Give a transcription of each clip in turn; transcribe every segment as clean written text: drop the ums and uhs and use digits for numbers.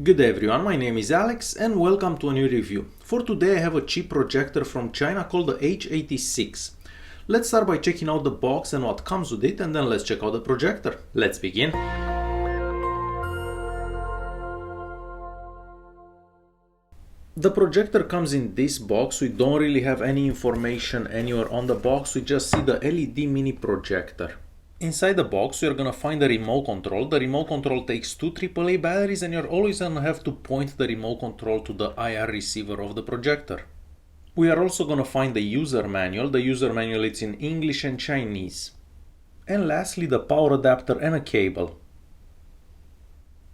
Good day everyone, my name is Alex and welcome to a new review. For today I have a cheap projector from China called the H86. Let's start by checking out the box and what comes with it, and then let's check out the projector. Let's begin. The projector comes in this box. We don't really have any information anywhere on the box, we just see the LED mini projector. Inside the box, you're gonna find the remote control. The remote control takes two AAA batteries, and you're always gonna have to point the remote control to the IR receiver of the projector. We are also gonna find the user manual. The user manual is in English and Chinese. And lastly, the power adapter and a cable.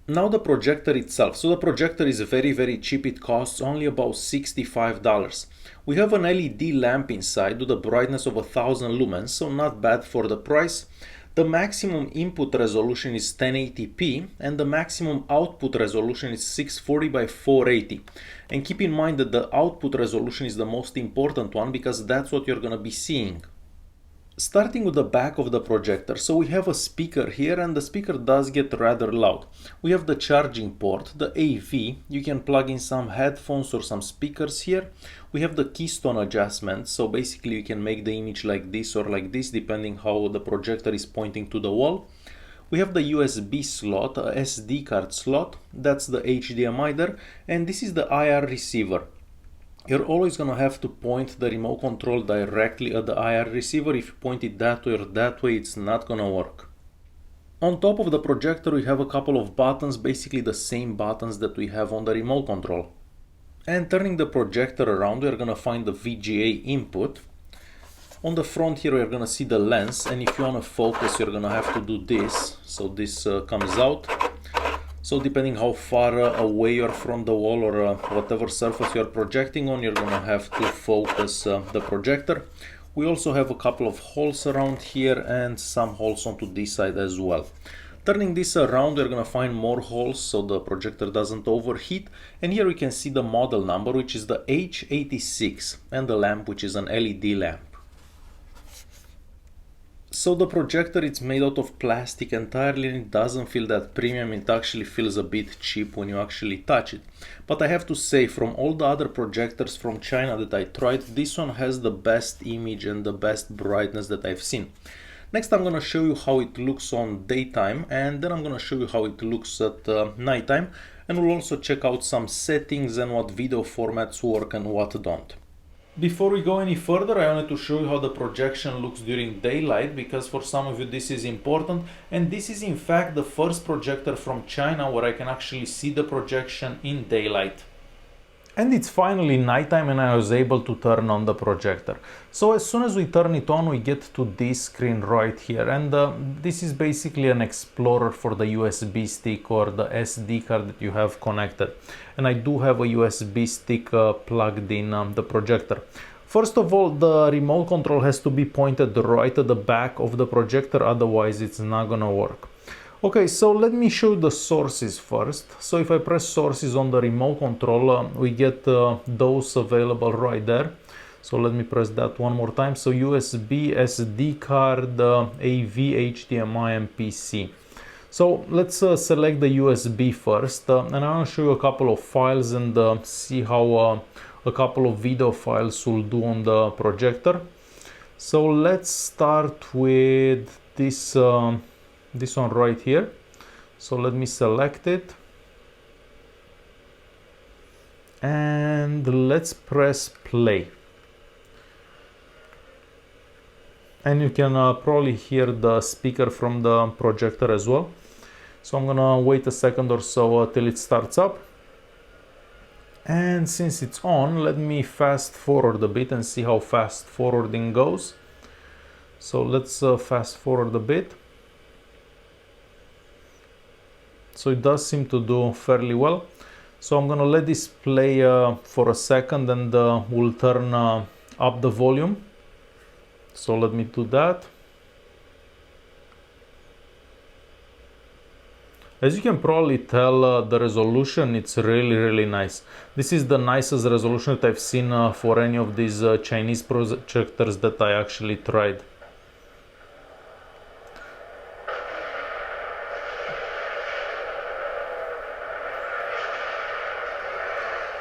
Now the projector itself. So the projector is very cheap. It costs only about $65. We have an LED lamp inside with a brightness of 1000 lumens, so not bad for the price. The maximum input resolution is 1080p and the maximum output resolution is 640 by 480. And keep in mind that the output resolution is the most important one because that's what you're gonna be seeing. Starting with the back of the projector, so we have a speaker here, and the speaker does get rather loud. We have the charging port, the AV, you can plug in some headphones or some speakers here. We have the Keystone adjustment, so basically you can make the image like this or like this depending how the projector is pointing to the wall. We have the USB slot, a SD card slot, that's the HDMI there, and this is the IR receiver. You're always gonna have to point the remote control directly at the IR receiver. If you point it that way or that way, it's not gonna work. On top of the projector we have a couple of buttons, basically the same buttons that we have on the remote control. And turning the projector around, we're gonna find the Vga Input. On the front here we're gonna see the lens, and if you wanna focus you're gonna have to do this, so this comes out. So depending how far away you're from the wall or whatever surface you're projecting on, you're gonna have to focus the projector. We also have a couple of holes around here and some holes onto this side as well. Turning this around, we're gonna find more holes so the projector doesn't overheat. And here we can see the model number, which is the H86, and the lamp, which is an LED lamp. So the projector, it's made out of plastic entirely and it doesn't feel that premium. It actually feels a bit cheap when you actually touch it. But I have to say, from all the other projectors from China that I tried, this one has the best image and the best brightness that I've seen. Next I'm gonna show you how it looks on daytime, and then I'm gonna show you how it looks at nighttime, and we'll also check out some settings and what video formats work and what don't. Before we go any further, I wanted to show you how the projection looks during daylight, because for some of you this is important, and this is in fact the first projector from China where I can actually see the projection in daylight. And it's finally nighttime and I was able to turn on the projector. So as soon as we turn it on, we get to this screen right here, and this is basically an explorer for the USB stick or the SD card that you have connected. And I do have a USB stick plugged in the projector. First of all, the remote control has to be pointed right at the back of the projector, otherwise it's not gonna work. Okay, so let me show you the sources first. So if I press sources on the remote control, we get those available right there. So let me press that one more time. So USB, SD card, AV, HDMI and PC. So let's select the USB first, and I want to show you a couple of files and see how a couple of video files will do on the projector. So let's start with this this one right here. So let me select it and let's press play, and you can probably hear the speaker from the projector as well. So I'm gonna wait a second or so till it starts up, and since it's on, let me fast forward a bit and see how fast forwarding goes. So let's fast forward a bit. So it does seem to do fairly well. So I'm gonna let this play for a second, and we'll turn up the volume. So let me do that. As you can probably tell, the resolution, it's really nice. This is the nicest resolution that I've seen for any of these Chinese projectors that I actually tried.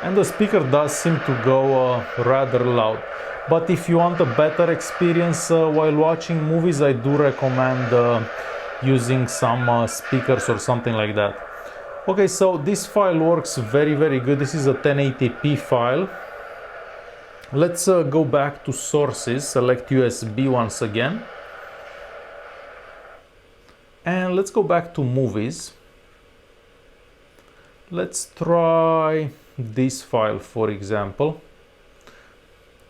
and the speaker does seem to go rather loud. But if you want a better experience while watching movies, I do recommend using some speakers or something like that. Okay, so this file works very good. This is a 1080p file. Let's go back to sources, select USB once again. And let's go back to movies. Let's try this file, for example.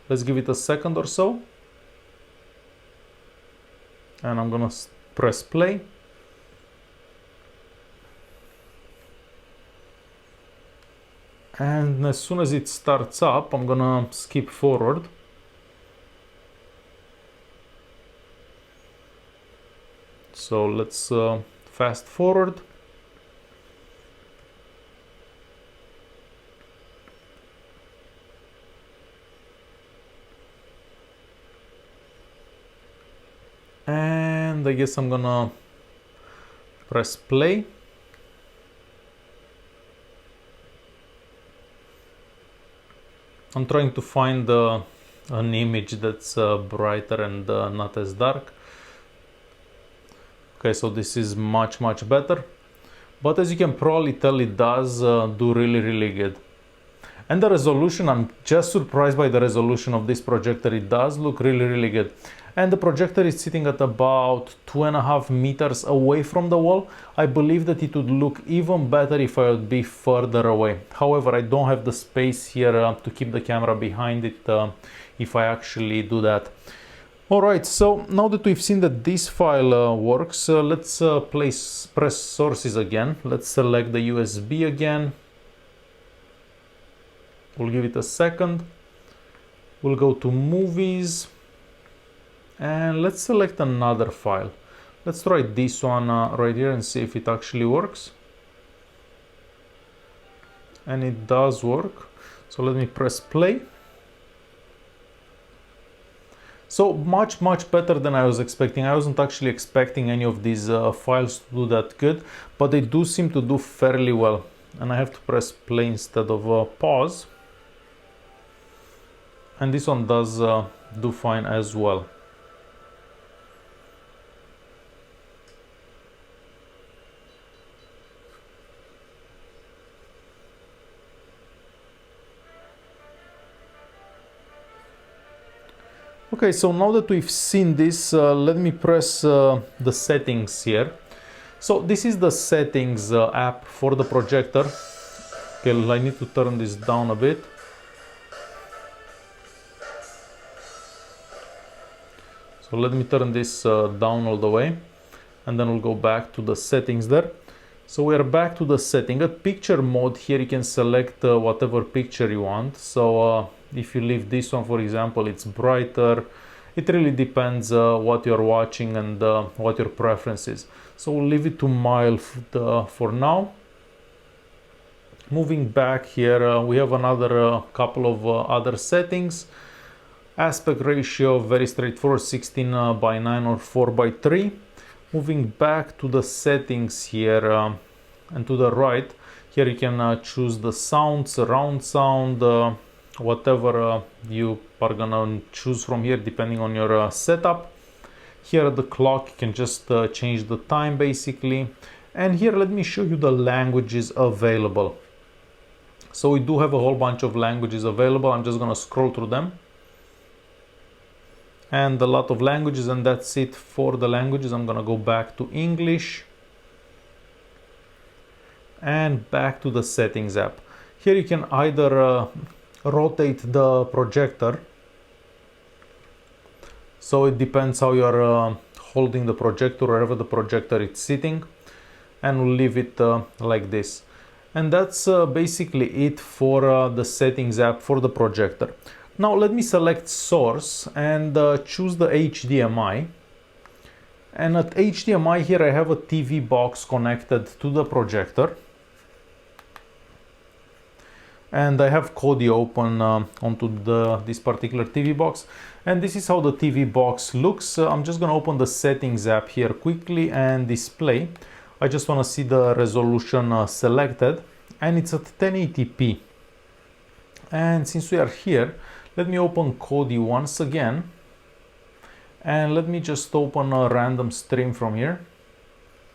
Let's give it a second or so. And I'm gonna press play. And as soon as it starts up, I'm gonna skip forward. So let's fast forward. And I guess I'm gonna press play. I'm trying to find an image that's brighter and not as dark. Okay, so this is much better. But as you can probably tell, it does do really good. And the resolution, I'm just surprised by the resolution of this projector. It does look really good. And the projector is sitting at about 2.5 meters away from the wall. I believe that it would look even better if I would be further away. However, I don't have the space here to keep the camera behind it if I actually do that. Alright, so now that we've seen that this file works, let's press sources again. Let's select the USB again. We'll give it a second. We'll go to movies. And let's select another file. Let's try this one right here and see if it actually works. And it does work. So let me press play. So much better than I was expecting. I wasn't actually expecting any of these files to do that good, but they do seem to do fairly well. And I have to press play instead of pause. And this one does do fine as well. Okay, so now that we've seen this, let me press the settings here. So this is the settings app for the projector. Okay, I need to turn this down a bit. So let me turn this down all the way, and then we'll go back to the settings there. So we are back to the setting. At picture mode here, you can select whatever picture you want. So if you leave this one, for example, it's brighter. It really depends what you're watching and what your preference is. So we'll leave it to mild for now. Moving back here, we have another couple of other settings. Aspect ratio, very straightforward, 16:9 or 4:3. Moving back to the settings here and to the right, here you can choose the sound, surround sound, whatever you are gonna choose from here depending on your setup. Here at the clock you can just change the time basically. And here let me show you the languages available. So we do have a whole bunch of languages available. I'm just gonna scroll through them. And a lot of languages, and that's it for the languages. I'm gonna go back to English and back to the settings app. Here you can either rotate the projector, so it depends how you're holding the projector, wherever the projector is sitting, and we'll leave it like this. And that's basically it for the settings app for the projector. Now let me select source and choose the HDMI. And at HDMI here I have a TV box connected to the projector. And I have Kodi open onto this particular TV box. And this is how the TV box looks. I'm just going to open the settings app here quickly and display. I just want to see the resolution selected. And it's at 1080p. And since we are here, let me open Kodi once again. And let me just open a random stream from here.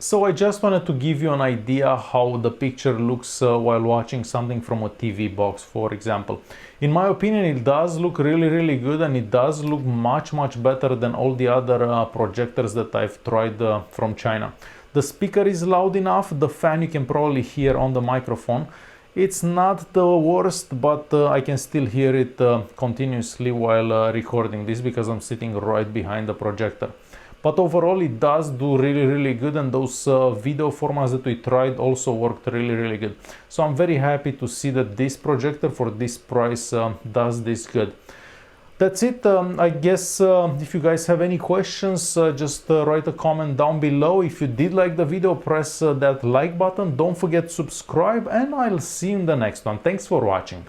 So I just wanted to give you an idea how the picture looks while watching something from a TV box, for example. In my opinion, it does look really good, and it does look much better than all the other projectors that I've tried from China. The speaker is loud enough, the fan you can probably hear on the microphone. It's not the worst, but I can still hear it continuously while recording this because I'm sitting right behind the projector. But overall it does do really good, and those video formats that we tried also worked really good. So I'm very happy to see that this projector for this price does this good. That's it. I guess if you guys have any questions, just write a comment down below. If you did like the video, press that like button. Don't forget to subscribe, and I'll see you in the next one. Thanks for watching.